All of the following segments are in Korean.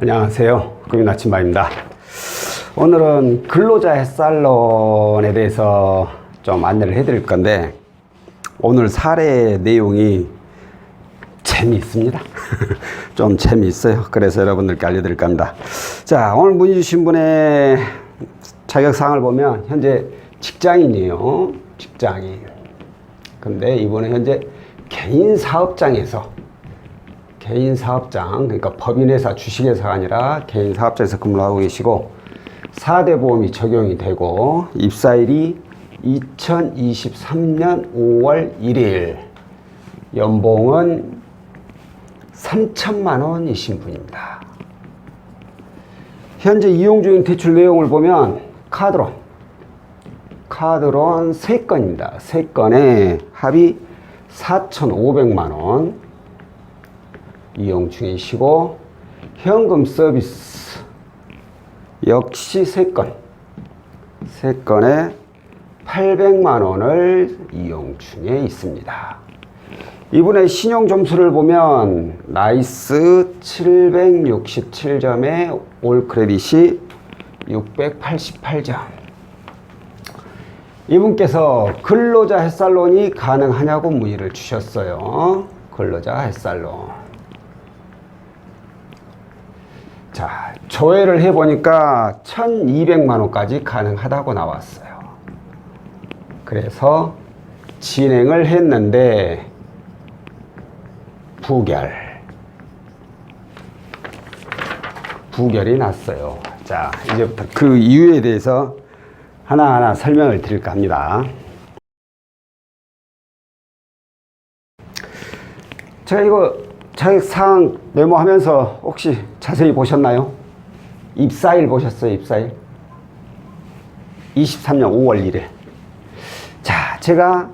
안녕하세요. 금인 아침밥입니다. 오늘은 근로자 햇살론에 대해서 좀 안내를 해드릴 건데, 오늘 사례 내용이 재미있습니다. 좀 재미있어요. 그래서 여러분들께 알려드릴까 합니다. 자, 오늘 문의 주신 분의 자격사항을 보면 현재 직장인이에요. 직장인. 근데 이분은 현재 개인사업장, 그러니까 법인회사, 주식회사가 아니라 개인사업장에서 근무를 하고 계시고, 4대 보험이 적용이 되고, 입사일이 2023년 5월 1일, 연봉은 3천만 원이신 분입니다. 현재 이용 중인 대출 내용을 보면 카드론 3건입니다. 3건에 합이 4,500만 원 이용 중이시고, 현금 서비스 역시 3건에 800만 원을 이용 중에 있습니다. 이분의 신용 점수를 보면 나이스 767점에 올 크레딧이 688점. 이분께서 근로자 햇살론이 가능하냐고 문의를 주셨어요. 근로자 햇살론. 자, 조회를 해보니까 1200만 원까지 가능하다고 나왔어요. 그래서 진행을 했는데 부결이 났어요. 자, 이제부터 그 이유에 대해서 하나하나 설명을 드릴까 합니다. 제가 이거 자격사항 메모하면서 혹시 자세히 보셨나요? 입사일 보셨어요? 입사일 23년 5월 1일. 자, 제가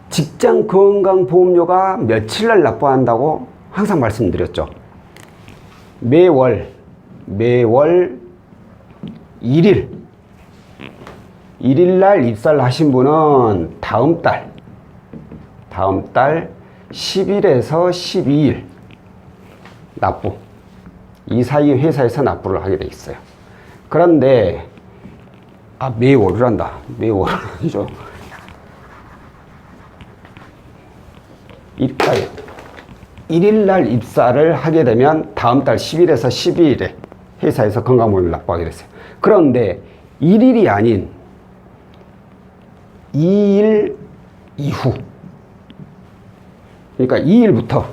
직장 건강보험료가 며칠날 납부한다고 항상 말씀드렸죠. 매월 1일날 입사를 하신 분은 다음 달 10일에서 12일 납부, 이 사이에 회사에서 납부를 하게 돼 있어요. 그런데 매월이란다. 매월이죠. 입사일 1일날 입사를 하게 되면 다음 달 10일에서 12일에 회사에서 건강보험을 납부하게 됐어요. 그런데 1일이 아닌 2일 이후, 그러니까 2일부터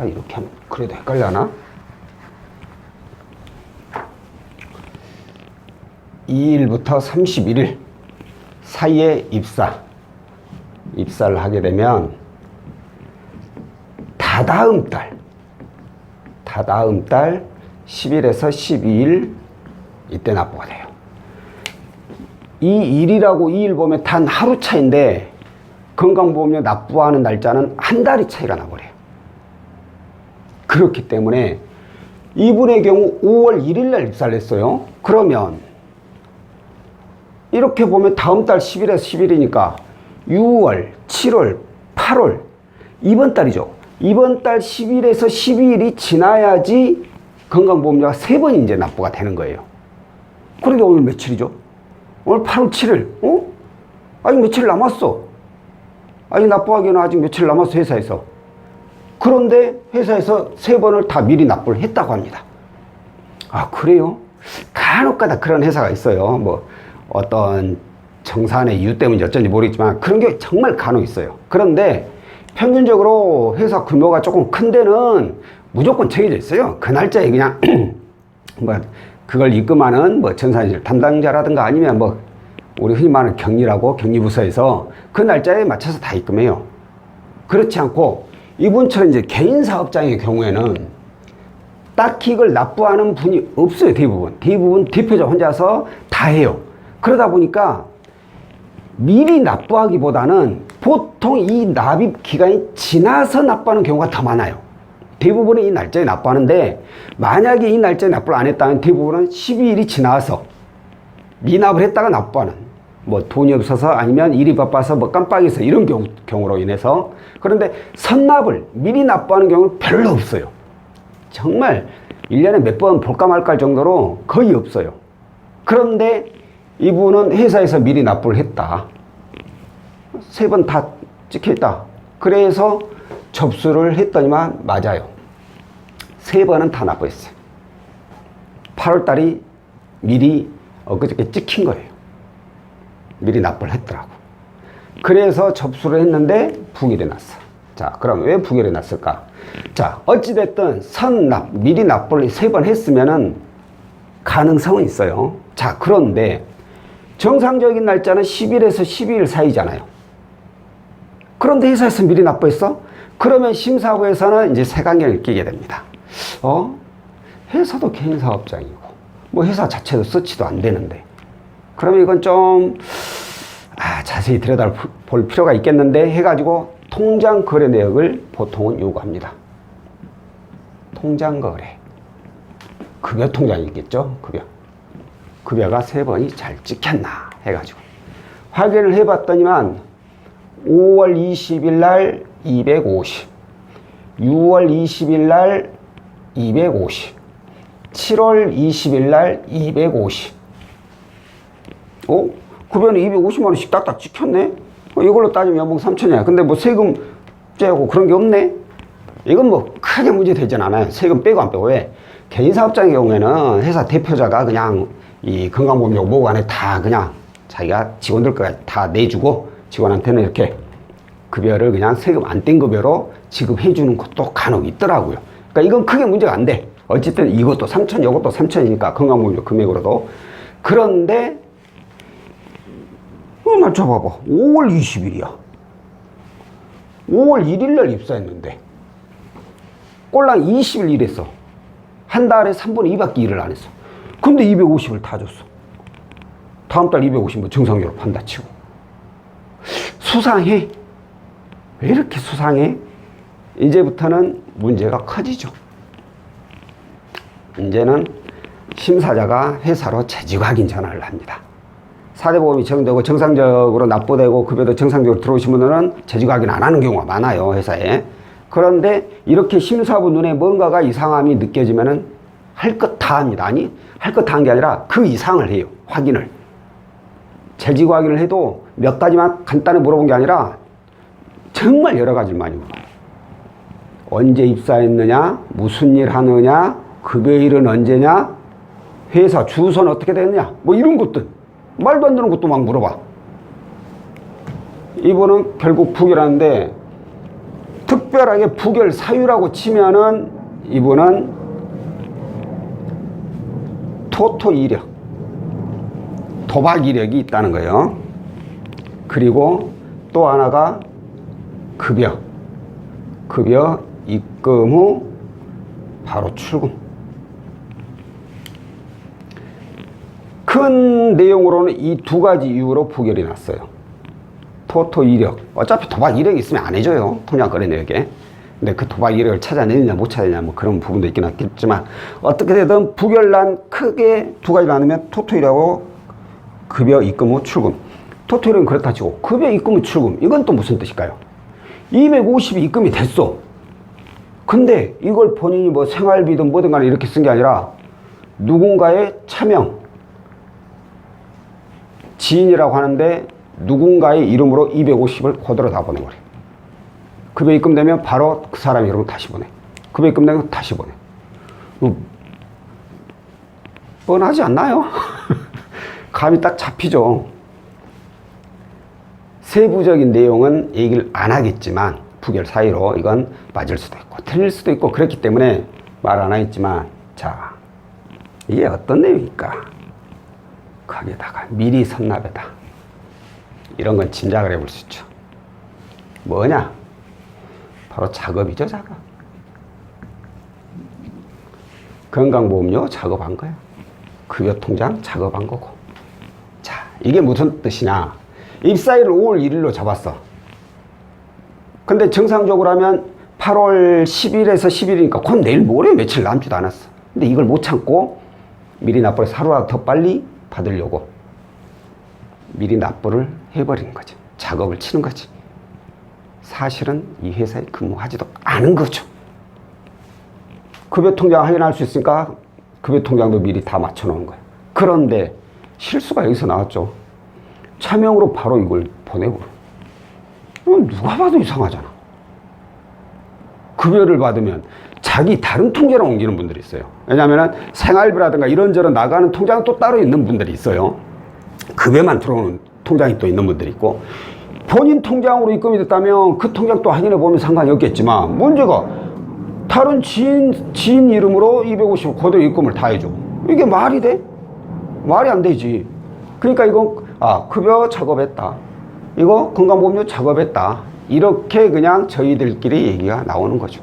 이렇게 하면 그래도 헷갈려나? 2일부터 31일 사이에 입사를 하게 되면 다다음 달 10일에서 12일 이때 납부가 돼요. 이 1일하고 2일 보면 단 하루 차인데 건강보험료 납부하는 날짜는 한 달이 차이가 나버려요. 그렇기 때문에 이분의 경우 5월 1일날 입사를 했어요. 그러면 이렇게 보면 다음 달 10일에서 10일이니까 6월, 7월, 8월, 이번 달이죠. 이번 달 10일에서 12일이 지나야지 건강보험료가 3번 이제 납부가 되는 거예요. 그런데 오늘 며칠이죠? 오늘 8월 7일. 아직 며칠 남았어. 아직 납부하기는 아직 며칠 남았어, 회사에서. 그런데 회사에서 3번을 다 미리 납부를 했다고 합니다. 그래요? 간혹가다 그런 회사가 있어요. 뭐 어떤 정산의 이유 때문인지 어쩐지 모르겠지만 그런 게 정말 간혹 있어요. 그런데 평균적으로 회사 규모가 조금 큰 데는 무조건 정해져 있어요. 그 날짜에 그냥 그걸 입금하는 전산실 담당자라든가 아니면 우리 흔히 말하는 경리부서에서 그 날짜에 맞춰서 다 입금해요. 그렇지 않고 이분처럼 이제 개인 사업장의 경우에는 딱히 이걸 납부하는 분이 없어요. 대부분 대표자 혼자서 다 해요. 그러다 보니까 미리 납부하기보다는 보통 이 납입 기간이 지나서 납부하는 경우가 더 많아요. 대부분은 이 날짜에 납부하는데, 만약에 이 날짜에 납부를 안 했다면 대부분은 12일이 지나서 미납을 했다가 납부하는, 돈이 없어서 아니면 일이 바빠서 깜빡해서 이런 경우로 인해서. 그런데 선납을 미리 납부하는 경우는 별로 없어요. 정말 1년에 몇 번 볼까 말까 할 정도로 거의 없어요. 그런데 이분은 회사에서 미리 납부를 했다. 3번 다 찍혀있다. 그래서 접수를 했더니만 맞아요. 3번은 다 납부했어요. 8월달이 미리 엊그저께 찍힌 거예요. 미리 납부를 했더라고. 그래서 접수를 했는데 부결이 났어. 자, 그럼 왜 부결이 났을까? 자, 어찌됐든 선납, 미리 납부를 3번 했으면은 가능성은 있어요. 자, 그런데 정상적인 날짜는 10일에서 12일 사이잖아요. 그런데 회사에서 미리 납부했어? 그러면 심사부에서는 이제 색안경을 끼게 됩니다. 회사도 개인 사업장이고, 뭐 회사 자체도 서치도 안 되는데. 그러면 이건 좀, 자세히 들여다볼 필요가 있겠는데 해가지고 통장 거래 내역을 보통은 요구합니다. 통장 거래. 급여 통장이 있겠죠? 급여가 3번이 잘 찍혔나 해가지고. 확인을 해봤더니만 5월 20일 날 250, 6월 20일 날 250, 7월 20일 날 250. 급여는 250만 원씩 딱딱 찍혔네? 이걸로 따지면 연봉 3천이야. 근데 뭐 세금 떼고 그런 게 없네? 이건 뭐 크게 문제 되진 않아요. 세금 빼고 안 빼고. 왜? 개인사업장의 경우에는 회사 대표자가 그냥 이 건강보험료 모관에 다 그냥 자기가 직원들까지 다 내주고 직원한테는 이렇게 급여를 그냥 세금 안 뗀 급여로 지급해 주는 것도 간혹 있더라고요. 그러니까 이건 크게 문제가 안 돼. 어쨌든 이것도 3천, 이것도 3천이니까 건강보험료 금액으로도. 그런데 맞춰봐봐. 5월 20일이야. 5월 1일 날 입사했는데 꼴랑 20일 일했어. 한 달에 3분의 2밖에 일을 안 했어. 근데 250을 다 줬어. 다음 달 250은 정상적으로 판다 치고. 수상해. 왜 이렇게 수상해? 이제부터는 문제가 커지죠. 이제는 심사자가 회사로 재직 확인 전화를 합니다. 4대 보험이 적용되고 정상적으로 납부되고 급여도 정상적으로 들어오신 분들은 재직 확인 안 하는 경우가 많아요, 회사에. 그런데 이렇게 심사부 눈에 뭔가가 이상함이 느껴지면은 할 것 다 합니다. 아니, 할 것 다 한 게 아니라 그 이상을 해요, 확인을. 재직 확인을 해도 몇 가지만 간단히 물어본 게 아니라 정말 여러 가지를 많이 물어요. 언제 입사했느냐, 무슨 일 하느냐, 급여일은 언제냐, 회사 주소는 어떻게 됐느냐, 뭐 이런 것들. 말도 안 되는 것도 막 물어봐. 이분은 결국 부결하는데 특별하게 부결 사유라고 치면은 이분은 토토 이력, 도박 이력이 있다는 거예요. 그리고 또 하나가 급여 입금 후 바로 출금. 큰 내용으로는 이 2가지 이유로 부결이 났어요. 토토 이력. 어차피 도박 이력이 있으면 안 해줘요, 통장 거래 내역에. 근데 그 도박 이력을 찾아내느냐 못 찾아내냐 뭐 그런 부분도 있긴 하겠지만 어떻게 되든 부결난 크게 2가지 나누면 토토 이력하고 급여 입금 후 출금. 토토 이력은 그렇다 치고 급여 입금 후 출금, 이건 또 무슨 뜻일까요? 250이 입금이 됐어. 근데 이걸 본인이 뭐 생활비든 뭐든 간에 이렇게 쓴 게 아니라 누군가의 차명, 지인이라고 하는데 누군가의 이름으로 250을 그대로 다 보내버려. 급여 입금되면 바로 그 사람 이름으로 다시 보내. 급여 입금되면 다시 보내. 뻔하지 않나요? 감이 딱 잡히죠. 세부적인 내용은 얘기를 안 하겠지만 부결 사유로 이건 맞을 수도 있고 틀릴 수도 있고 그렇기 때문에 말 안 하겠지만, 자, 이게 어떤 내용일까? 거기다가 미리 선납이다. 이런 건 짐작을 해볼 수 있죠. 뭐냐? 바로 작업이죠, 작업. 건강보험료 작업한 거야. 급여통장 작업한 거고. 자, 이게 무슨 뜻이냐? 입사일을 5월 1일로 잡았어. 근데 정상적으로 하면 8월 10일에서 10일이니까 그건 내일 모레 며칠 남지도 않았어. 근데 이걸 못 참고 미리 납부를 하루라도 더 빨리 받으려고 미리 납부를 해버리는 거죠. 작업을 치는 거지. 사실은 이 회사에 근무하지도 않은 거죠. 급여 통장 확인할 수 있으니까 급여 통장도 미리 다 맞춰 놓은 거예요. 그런데 실수가 여기서 나왔죠. 차명으로 바로 이걸 보내버려. 누가 봐도 이상하잖아. 급여를 받으면 자기 다른 통장으로 옮기는 분들이 있어요. 왜냐하면 생활비라든가 이런저런 나가는 통장은 또 따로 있는 분들이 있어요. 급여만 들어오는 통장이 또 있는 분들이 있고, 본인 통장으로 입금이 됐다면 그 통장 또 확인해 보면 상관이 없겠지만, 문제가 다른 지인 이름으로 250 그대로 입금을 다 해줘. 이게 말이 돼? 말이 안 되지. 그러니까 이건 급여 작업했다, 이거 건강보험료 작업했다, 이렇게 그냥 저희들끼리 얘기가 나오는 거죠.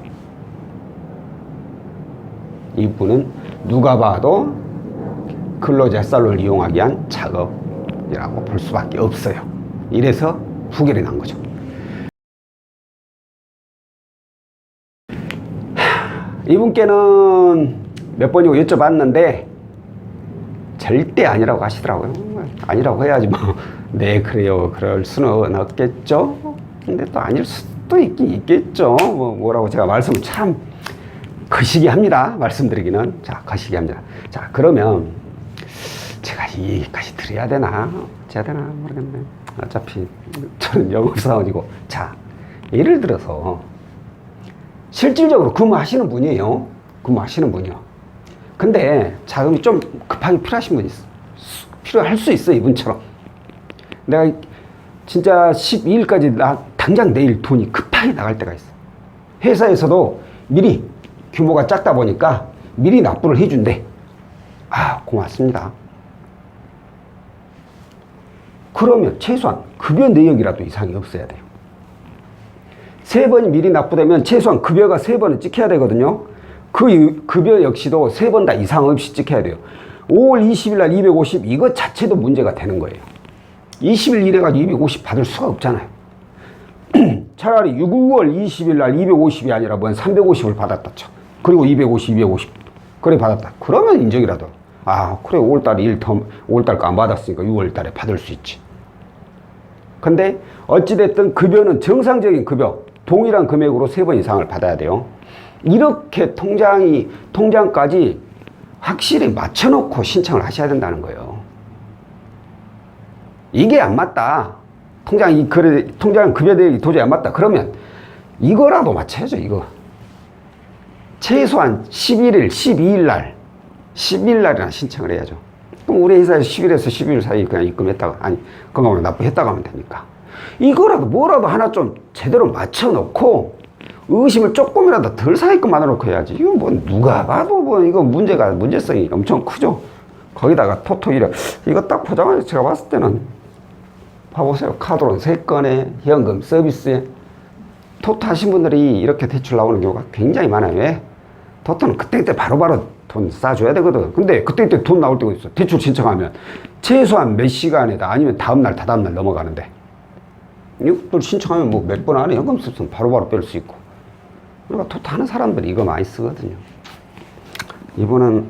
이분은 누가 봐도 근로자살로를 이용하기 위한 작업이라고 볼 수밖에 없어요. 이래서 부결이 난 거죠. 이분께는 몇 번이고 여쭤봤는데 절대 아니라고 하시더라고요. 아니라고 해야지 뭐 네 그래요, 그럴 수는 없겠죠. 근데 또 아닐 수도 있긴 있겠죠. 뭐라고 제가 말씀을 참 거시기 합니다. 말씀드리기는. 자, 거시기 합니다. 자, 그러면 제가 이 얘기까지 드려야 되나 어째야 되나 모르겠네. 어차피 저는 영업사원이고. 자, 예를 들어서 실질적으로 근무하시는 분이에요. 근무하시는 분이요. 근데 자금이 좀 급하게 필요하신 분이 있어. 필요할 수 있어. 이분처럼 내가 진짜 12일까지 당장 내일 돈이 급하게 나갈 때가 있어. 회사에서도 미리 규모가 작다 보니까 미리 납부를 해준대. 고맙습니다. 그러면 최소한 급여 내역이라도 이상이 없어야 돼요. 3번이 미리 납부되면 최소한 급여가 3번은 찍혀야 되거든요. 그 급여 역시도 3번 다 이상 없이 찍혀야 돼요. 5월 20일 날 250, 이것 자체도 문제가 되는 거예요. 20일 이래가지고 250 받을 수가 없잖아요. 차라리 6월 20일 날 250이 아니라 뭐 350을 받았다 쳐. 그리고 250, 250 그래 받았다. 그러면 인정이라도 그래 5월달에 5월달 거 안 받았으니까 6월달에 받을 수 있지. 근데 어찌됐든 급여는 정상적인 급여 동일한 금액으로 3번 이상을 받아야 돼요. 이렇게 통장까지 확실히 맞춰놓고 신청을 하셔야 된다는 거예요. 이게 안 맞다, 통장 급여 대역이 도저히 안 맞다, 그러면 이거라도 맞춰야죠. 이거 최소한 11일, 12일 날, 10일 날이나 신청을 해야죠. 그럼 우리 회사에서 10일에서 12일 사이 그냥 입금했다가, 건강보험 납부했다가 하면 되니까. 이거라도 뭐라도 하나 좀 제대로 맞춰놓고 의심을 조금이라도 덜 사게끔 만들어놓고 해야지. 이거 뭐 누가 봐도 이거 문제성이 엄청 크죠. 거기다가 토토 이거 딱 보자마자 제가 봤을 때는 봐보세요. 카드론 3건에 현금 서비스에 토토 하신 분들이 이렇게 대출 나오는 경우가 굉장히 많아요. 왜? 토토는 그때그때 바로바로 돈 싸줘야 되거든. 근데 그때그때 돈 나올 때가 있어. 대출 신청하면 최소한 몇 시간에다 아니면 다음날 다다음날 넘어가는데, 이것도 신청하면 뭐 몇 번 안에 현금 쓰면 바로바로 뺄 수 있고. 그러니까 토토 하는 사람들이 이거 많이 쓰거든요. 이분은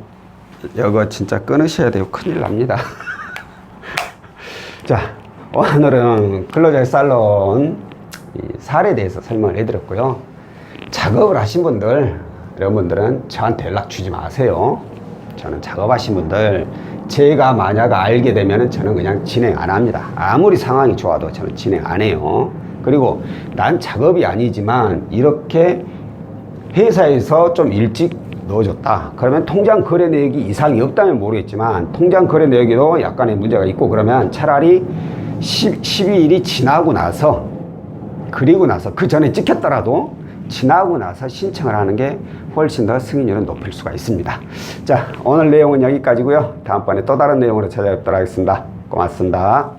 이거 진짜 끊으셔야 돼요. 큰일 납니다. 자, 오늘은 근로자의 살론 사례에 대해서 설명을 해드렸고요. 작업을 하신 분들, 여러분들은 저한테 연락 주지 마세요. 저는 작업하신 분들, 제가 만약 알게 되면 저는 그냥 진행 안 합니다. 아무리 상황이 좋아도 저는 진행 안 해요. 그리고 난 작업이 아니지만 이렇게 회사에서 좀 일찍 넣어줬다, 그러면 통장 거래 내역이 이상이 없다면 모르겠지만 통장 거래 내역에도 약간의 문제가 있고, 그러면 차라리 12일이 지나고 나서, 그리고 나서 그 전에 찍혔더라도 지나고 나서 신청을 하는 게 훨씬 더 승인율은 높일 수가 있습니다. 자, 오늘 내용은 여기까지고요. 다음번에 또 다른 내용으로 찾아뵙도록 하겠습니다. 고맙습니다.